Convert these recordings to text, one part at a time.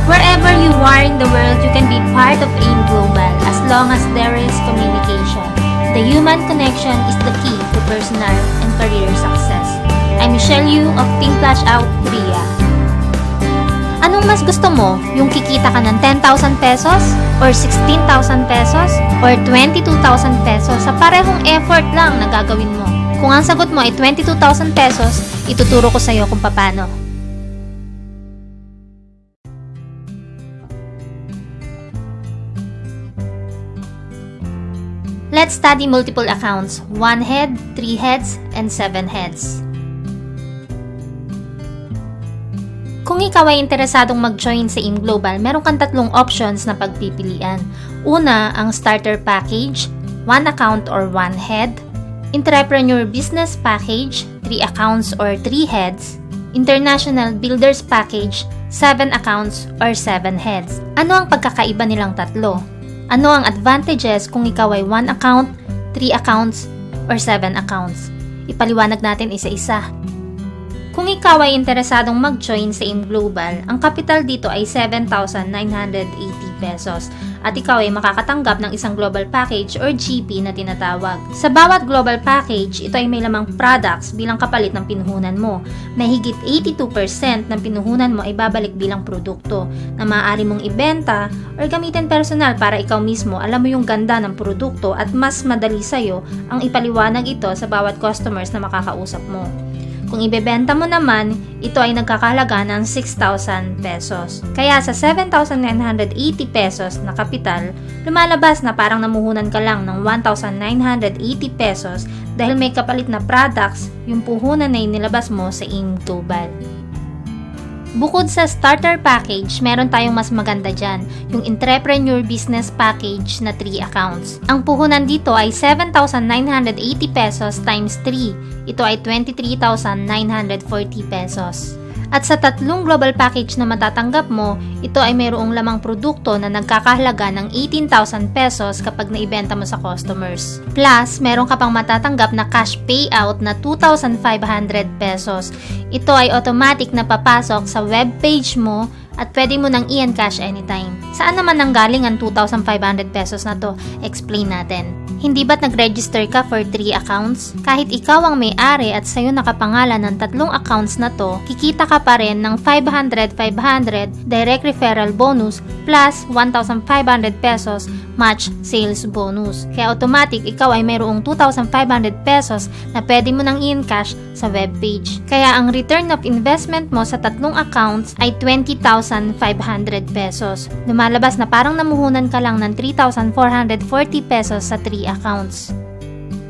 Wherever you are in the world, you can be part of AIM Global as long as there is communication. The human connection is the key to personal and career success. I'm Michelle Yu of Team Flash Out Korea. Anong mas gusto mo? Yung kikita ka ng 10,000 pesos? Or 16,000 pesos? Or 22,000 pesos sa parehong effort lang na gagawin mo? Kung ang sagot mo ay 22,000 pesos, ituturo ko sa iyo kung paano. Let's study multiple accounts, 1 head, 3 heads, and 7 heads. Kung ikaw ay interesadong mag-join sa AIM Global, meron kang tatlong options na pagpipilian. Una, ang Starter Package, 1 account or 1 head. Entrepreneur Business Package, 3 accounts or 3 heads. International Builders Package, 7 accounts or 7 heads. Ano ang pagkakaiba nilang tatlo? Ano ang advantages kung ikaw ay 1 account, 3 accounts, or 7 accounts? Ipaliwanag natin isa-isa. Kung ikaw ay interesadong mag-join sa AIM Global, ang capital dito ay 7,980 pesos at ikaw ay makakatanggap ng isang global package or GP na tinatawag. Sa bawat global package, ito ay may lamang products bilang kapalit ng pinuhunan mo. Mahigit 82% ng pinuhunan mo ay babalik bilang produkto na maaari mong ibenta or gamitin personal para ikaw mismo alam mo yung ganda ng produkto at mas madali sa'yo ang ipaliwanag ito sa bawat customers na makakausap mo. Kung ibebenta mo naman, ito ay nagkakahalaga ng 6,000 pesos. Kaya sa 7,980 pesos na kapital, lumalabas na parang namuhunan ka lang ng 1,980 pesos dahil may kapalit na products yung puhunan na inilabas mo sa AIM Global. Bukod sa starter package, meron tayong mas maganda dyan, yung Entrepreneur Business Package na 3 accounts. Ang puhunan dito ay 7,980 pesos times 3. Ito ay 23,940 pesos. At sa tatlong global package na matatanggap mo, ito ay mayroong lamang produkto na nagkakahalaga ng 18,000 pesos kapag naibenta mo sa customers. Plus, meron ka pang matatanggap na cash payout na 2,500 pesos. Ito ay automatic na papasok sa web page mo at pwede mo nang i-encash anytime. Saan naman nanggaling ang 2,500 pesos na to? Explain natin. Hindi ba't nag-register ka for 3 accounts? Kahit ikaw ang may-ari at sa'yo nakapangalan ng tatlong accounts na to, kikita ka pa rin ng 500 direct referral bonus plus 1,500 pesos match sales bonus. Kaya automatic ikaw ay mayroong 2,500 pesos na pwede mo nang i-encash sa webpage. Kaya ang return of investment mo sa tatlong accounts ay 20,500 pesos. Lumalabas na parang namuhunan ka lang ng 3,440 pesos sa 3 accounts.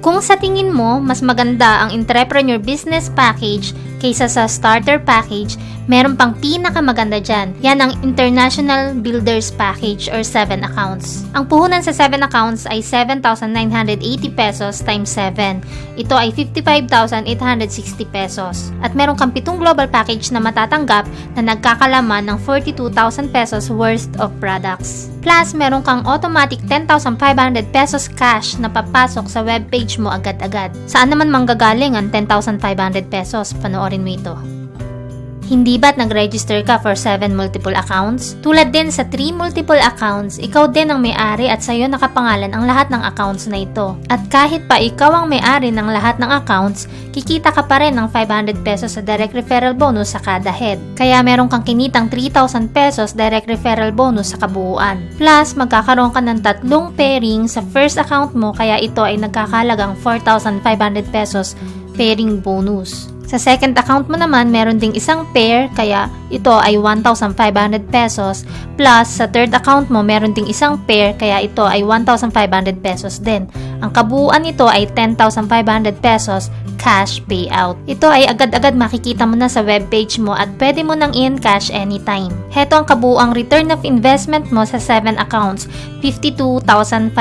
Kung sa tingin mo, mas maganda ang Entrepreneur Business Package kaysa sa Starter Package, meron pang pinakamaganda dyan. Yan ang International Builders Package or 7 accounts. Ang puhunan sa 7 accounts ay 7,980 pesos times 7. Ito ay 55,860 pesos. At meron kang 7 global package na matatanggap na nagkakalaman ng 42,000 pesos worth of products. Plus, meron kang automatic 10,500 pesos cash na papasok sa webpage mo agad-agad. Saan naman manggagaling ang 10,500 pesos? Panoorin mo ito. Hindi ba't nag-register ka for 7 multiple accounts? Tulad din sa 3 multiple accounts, ikaw din ang may-ari at sa'yo nakapangalan ang lahat ng accounts na ito. At kahit pa ikaw ang may-ari ng lahat ng accounts, kikita ka pa rin ng 500 pesos sa direct referral bonus sa kada head. Kaya meron kang kinitang 3,000 pesos direct referral bonus sa kabuuan. Plus, magkakaroon ka ng 3 pairing sa first account mo kaya ito ay nagkakahalagang 4,500 pesos pairing bonus. Sa second account mo naman, meron ding isang pair, kaya ito ay 1,500 pesos. Plus, sa third account mo, meron ding isang pair, kaya ito ay 1,500 pesos din. Ang kabuuan nito ay 10,500 pesos cash payout. Ito ay agad-agad makikita mo na sa webpage mo at pwede mo nang i-encash anytime. Heto ang kabuuang return of investment mo sa 7 accounts, 52,500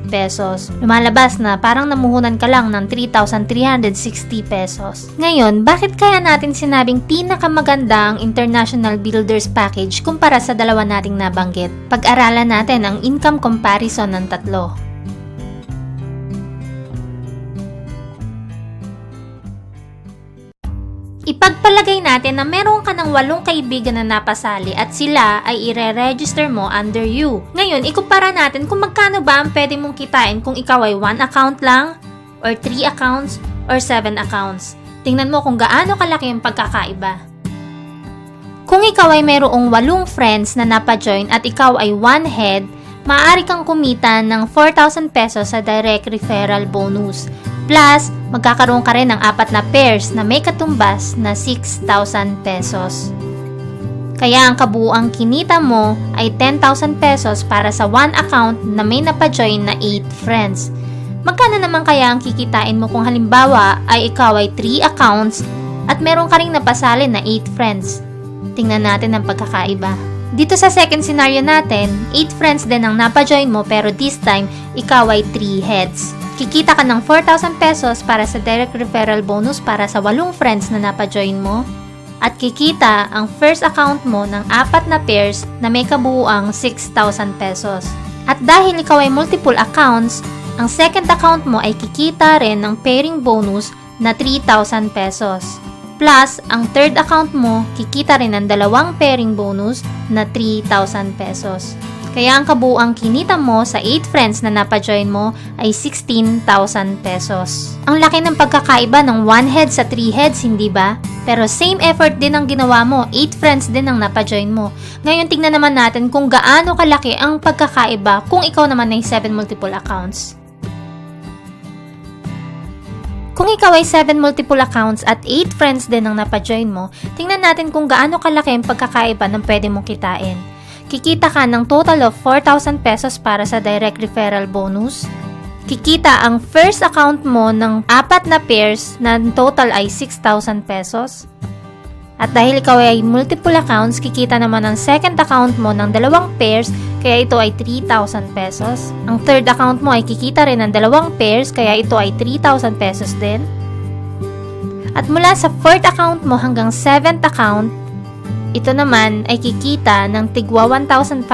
pesos. Lumalabas na parang namuhunan ka lang ng 3,360 pesos. Ngayon, bakit kaya natin sinabing pinakamaganda ang International Builders Package kumpara sa dalawa nating nabanggit? Pag-aralan natin ang income comparison ng tatlo. Ipagpalagay natin na meron ka ng 8 kaibigan na napasali at sila ay ire-register mo under you. Ngayon, ikumpara natin kung magkano ba ang pwede mong kitain kung ikaw ay 1 account lang, or 3 accounts, or 7 accounts. Tingnan mo kung gaano kalaki ang pagkakaiba. Kung ikaw ay mayroong 8 friends na napajoin at ikaw ay 1 head, maaari kang kumita ng 4,000 pesos sa direct referral bonus. Plus, magkakaroon ka rin ng 4 na pairs na may katumbas na 6,000 pesos. Kaya ang kabuuang kinita mo ay 10,000 pesos para sa 1 account na may napajoin na 8 friends. Magkano naman kaya ang kikitain mo kung halimbawa ay ikaw ay 3 accounts at meron ka ring napasali na 8 friends? Tingnan natin ang pagkakaiba. Dito sa second scenario natin, 8 friends din ang napajoin mo pero this time, ikaw ay 3 heads. Kikita ka ng 4,000 pesos para sa direct referral bonus para sa 8 friends na napajoin mo. At kikita ang first account mo ng 4 na pairs na may kabuuang 6,000 pesos. At dahil ikaw ay multiple accounts, ang second account mo ay kikita rin ng pairing bonus na 3,000 pesos. Plus, ang third account mo, kikita rin ng 2 pairing bonus na 3,000 pesos. Kaya ang kabuuang kinita mo sa 8 friends na napajoin mo ay 16,000 pesos. Ang laki ng pagkakaiba ng 1 head sa 3 heads, hindi ba? Pero same effort din ang ginawa mo, 8 friends din ang napajoin mo. Ngayon tignan naman natin kung gaano kalaki ang pagkakaiba kung ikaw naman ay 7 multiple accounts. Kung ikaw ay 7 multiple accounts at 8 friends din ang napajoin mo, tingnan natin kung gaano kalaki ang pagkakaiba ng pwede mong kitain. Kikita ka ng total of 4,000 pesos para sa direct referral bonus. Kikita ang first account mo ng 4 na pairs na total ay 6,000 pesos. At dahil ikaw ay multiple accounts, kikita naman ang second account mo ng 2 pairs, kaya ito ay 3,000 pesos. Ang third account mo ay kikita rin ng 2 pairs, kaya ito ay 3,000 pesos din. At mula sa fourth account mo hanggang 7th account, ito naman ay kikita ng tigwa 1,500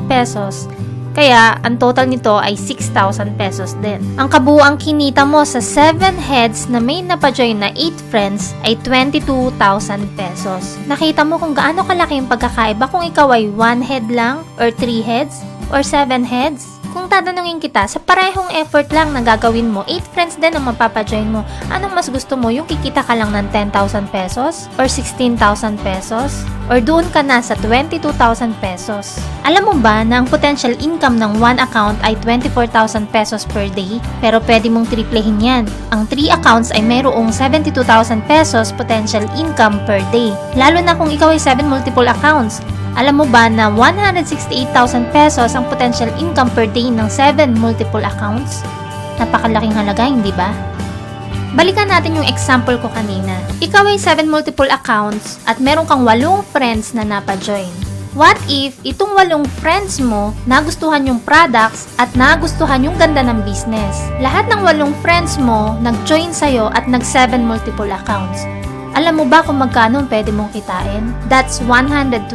pesos, kaya ang total nito ay 6,000 pesos din. Ang kabuuang kinita mo sa 7 heads na may napajoin na 8 friends ay 22,000 pesos. Nakita mo kung gaano kalaki yung pagkakaiba kung ikaw ay 1 head lang, or 3 heads, or 7 heads? Kung tatanungin kita, sa parehong effort lang na gagawin mo, 8 friends din ang mapapajoin mo, anong mas gusto mo? Yung kikita ka lang ng 10,000 pesos? Or 16,000 pesos? Or doon ka na sa 22,000 pesos? Alam mo ba na ang potential income ng 1 account ay 24,000 pesos per day? Pero pwede mong triplehin yan. Ang 3 accounts ay mayroong 72,000 pesos potential income per day. Lalo na kung ikaw ay 7 multiple accounts. Alam mo ba na 168,000 pesos ang potential income per day ng 7 multiple accounts? Napakalaking halaga, hindi ba? Balikan natin yung example ko kanina. Ikaw ay 7 multiple accounts at meron kang 8 friends na napajoin. What if itong 8 friends mo nagustuhan yung products at nagustuhan yung ganda ng business? Lahat ng 8 friends mo nag-join sa'yo at nag-7 multiple accounts. Alam mo ba kung magkano pwede mong kitain? That's 126,000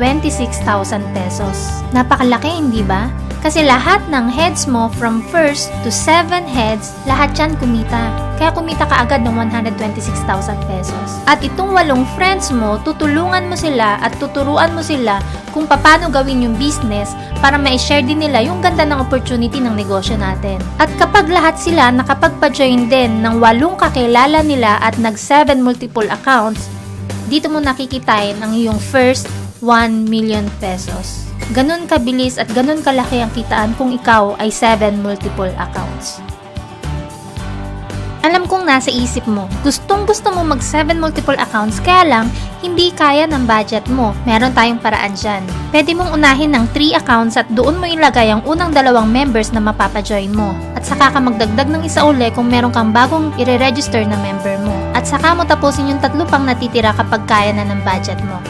pesos. Napakalaki, hindi ba? Kasi lahat ng heads mo from first to 7 heads, lahat yan kumita. Kaya kumita ka agad ng 126,000 pesos. At itong 8 friends mo, tutulungan mo sila at tuturuan mo sila kung paano gawin yung business para ma-share din nila yung ganda ng opportunity ng negosyo natin. At kapag lahat sila nakapagpa-join din ng 8 kakilala nila at nag-7 multiple accounts, dito mo nakikitain ang iyong first 1 million pesos. Ganun kabilis at ganun kalaki ang kitaan kung ikaw ay 7 multiple accounts. Alam kong nasa isip mo, gustong-gusto mo mag 7 multiple accounts, kaya lang, hindi kaya ng budget mo. Meron tayong paraan dyan. Pwede mong unahin ng 3 accounts at doon mo ilagay ang unang 2 members na mapapajoin mo. At saka ka magdagdag ng isa uli kung meron kang bagong i-register na member mo. At saka mo tapusin yung 3 pang natitira kapag kaya na ng budget mo.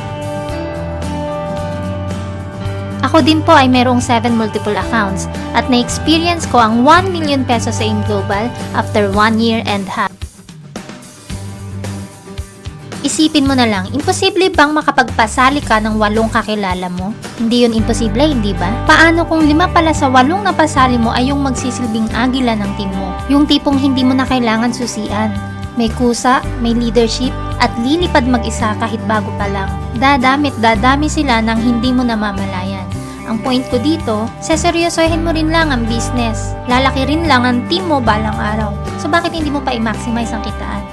Ako din po ay merong 7 multiple accounts at na-experience ko ang 1 million pesos sa InGlobal after 1 year and half. Isipin mo na lang, imposible bang makapagpasali ka ng 8 kakilala mo? Hindi yun imposible, hindi ba? Paano kung 5 pala sa 8 na pasali mo ay yung magsisilbing agila ng team mo? Yung tipong hindi mo na kailangan susian. May kusa, may leadership, at lilipad mag-isa kahit bago pa lang. Dadami sila ng hindi mo namamalayan. Ang point ko dito, seseryosohin mo rin lang ang business. Lalaki rin lang ang team mo balang araw. So bakit hindi mo pa i-maximize ang kitaan?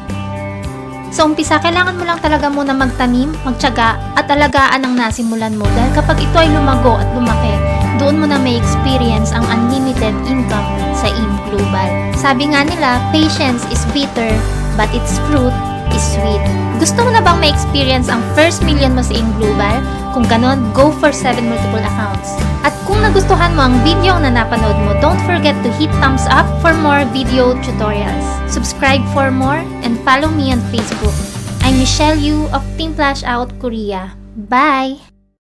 Sa umpisa, kailangan mo lang talaga muna magtanim, magtiyaga, at alagaan ang nasimulan mo dahil kapag ito ay lumago at lumaki, doon mo na may experience ang unlimited income sa IM Global. Sabi nga nila, patience is bitter, but its fruit is sweet. Gusto mo na bang ma-experience ang first million mo sa IM Global? Kung ganon, go for 7 multiple accounts. At kung nagustuhan mo ang video na napanood mo, don't forget to hit thumbs up for more video tutorials. Subscribe for more and follow me on Facebook. I'm Michelle Yu of Team Flash Out Korea. Bye!